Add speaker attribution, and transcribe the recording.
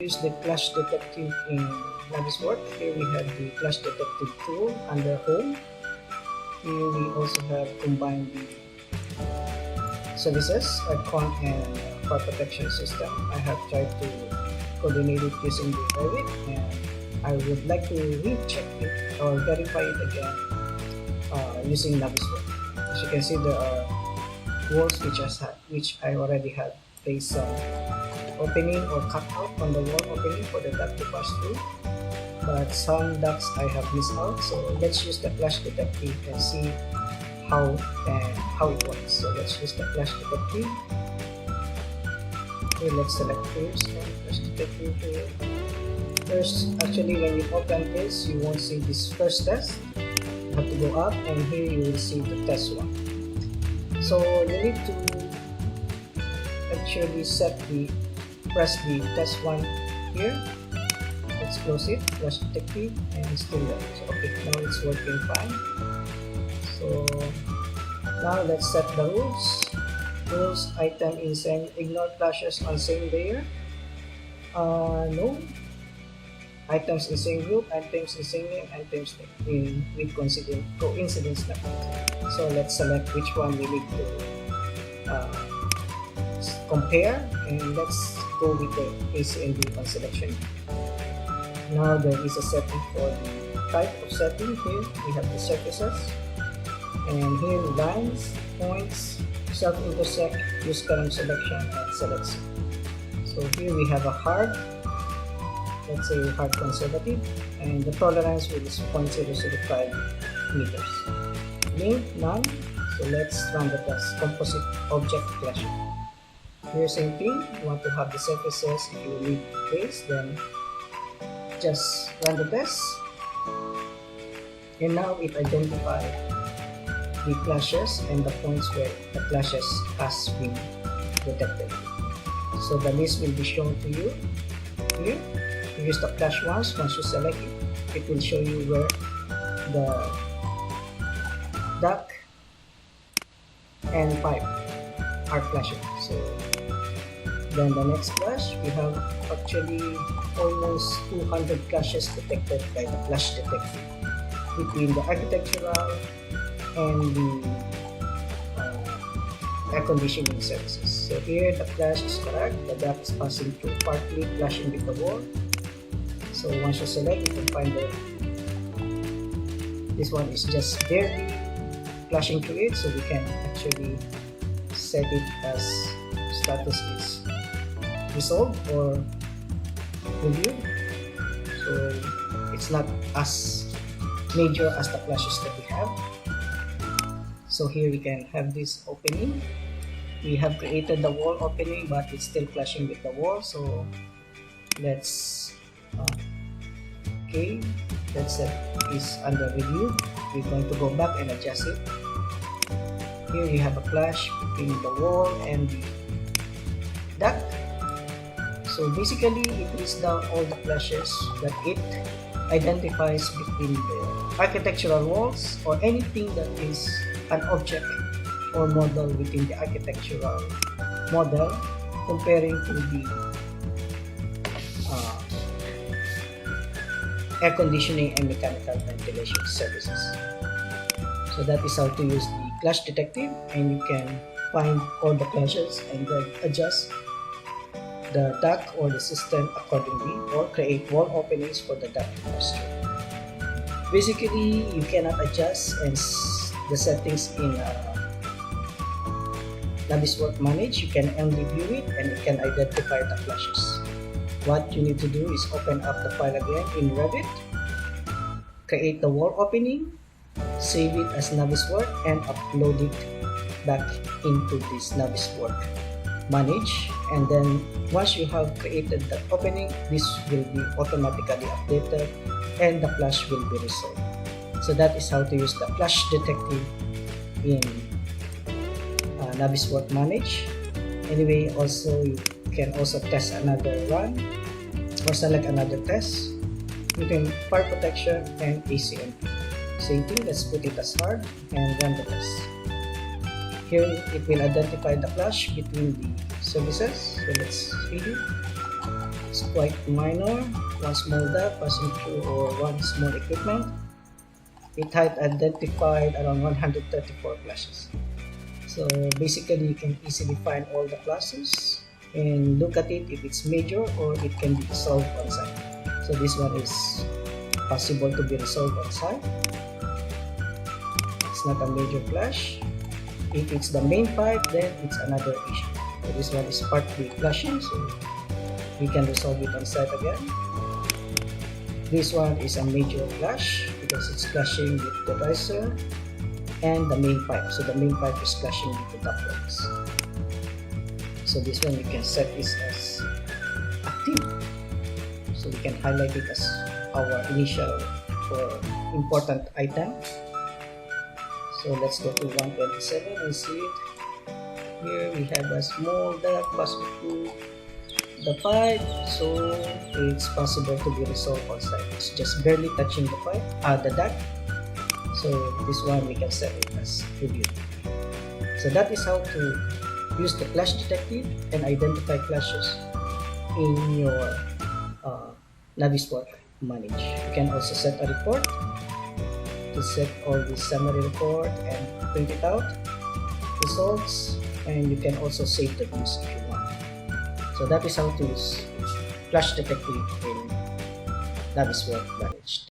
Speaker 1: Use the Clash Detective in Naviswork. Here we have the Clash Detective tool under Home. Here we also have combined the services, icon, and fire protection system. I have tried to coordinate it using the Revit, and I would like to recheck it or verify it again using Naviswork. As you can see, there are walls which I already have placed some opening or cut out on the wall opening for the duct to pass through, but some ducts I have missed out. So let's use the Clash Detective and see how it works. So let's use the Clash Detective. Okay, let's select first and Clash Detective here. First, actually when you open this, you won't see this first test. You have to go up, and here you will see the test one. So you need to actually press the test one here. Let's close it, Clash Detective, and it's still there. So okay, now it's working fine. So now let's set the rules. Rules, item in same, ignore clashes on same layer. No. Items in same group, items in same name, items with coincidence number. So let's select which one we need to compare, and let's go with the ACND on selection. Now there is a setting for the type of setting. Here we have the surfaces, and here lines, points, self-intersect, use column selection, and select. So here we have a hard, let's say hard conservative, and the tolerance is 0.005 meters. Link, none. So let's run the test. Composite object clashing. Here same thing, you want to have the surfaces. If you need base, then just run the test, and now it identifies the clashes and the points where the clashes has been detected. So the list will be shown to you here. You use the clash once you select it, it will show you where the duct and pipe are clashing. So then the next clash, we have actually almost 200 clashes detected by the Clash Detective between the architectural and the air conditioning services. So here the clash is correct. The duct is passing through, partly clashing with the wall. So once you select, you can find that this one is just barely clashing to it. So we can actually set it as status is resolved or reviewed. So it's not as major as the clashes that we have. So here we can have this opening. We have created the wall opening, but it's still clashing with the wall. So let's okay, let's set this under review. We're going to go back and adjust it. Here we have a clash between the wall and the duct. So basically it lists down all the clashes that it identifies between the architectural walls or anything that is an object or model within the architectural model, comparing to the air conditioning and mechanical ventilation services. So that is how to use the Clash Detective, and you can find all the clashes and then adjust the duct or the system accordingly, or create wall openings for the duct to pass through. Basically, you cannot adjust the settings in Naviswork Manage. You can only view it, and you can identify the clashes. What you need to do is open up the file again in Revit, create the wall opening, save it as Naviswork, and upload it back into this Naviswork Manage. And then once you have created that opening, this will be automatically updated and the clash will be resolved. So that is how to use the Clash Detective in Naviswork Manage. Anyway, also you can also test another run or select another test. You can fire protection and ACNP. Same thing, let's put it as hard and run the test. Here it will identify the clash between the services. So let's read it. It's quite minor. One small dot passing through or one small equipment. It had identified around 134 flashes. So basically you can easily find all the flashes and look at it if it's major or it can be resolved on site. So this one is possible to be resolved on site. It's not a major flash. If it's the main pipe, then it's another issue. So this one is partly flashing, so we can resolve it on site again. This one is a major flash because it's flashing with the riser and the main pipe. So the main pipe is flashing with the ductworks. So this one we can set this as active. So we can highlight it as our initial or important item. So let's go to 127 and see it. Here we have a small duct passing through the pipe, so it's possible to be resolved on site. It's just barely touching the pipe, the duct. So this one we can set it as review. So that is how to use the flash detective and identify flashes in your Naviswork Manage. You can also set a report to set all the summary report and print it out, results, and you can also save the views if you want. So that is how to use flash detective in Naviswork Manage.